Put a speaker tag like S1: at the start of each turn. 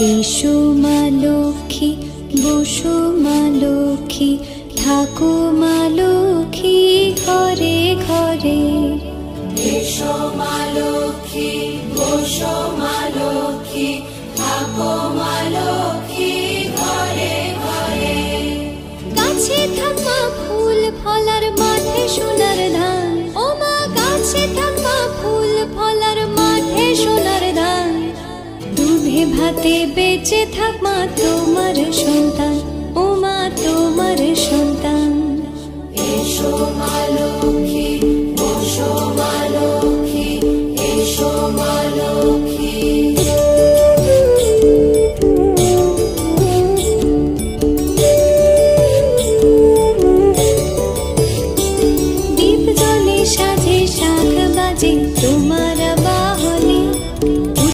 S1: এসো মা লক্ষ্মী, বসো মা লক্ষ্মী, থাকো মা লক্ষ্মী ঘরে ঘরে।
S2: এসো মা লক্ষ্মী, বসো মা লক্ষ্মী, থাকো মা লক্ষ্মী ঘরে ঘরে।
S1: গাছে থাক মা ফুল ফলার, মাঠে সোনার ধান। ও মা গাছে থাক মা ফুল ফলার, মাঠে সোনার ধান। দুধে ভাতে বেঁচে থাক মা তোমার সন্তান, ও মা তোমার সন্তান।
S2: এসো মা লক্ষ্মী, বসো মা লক্ষ্মী।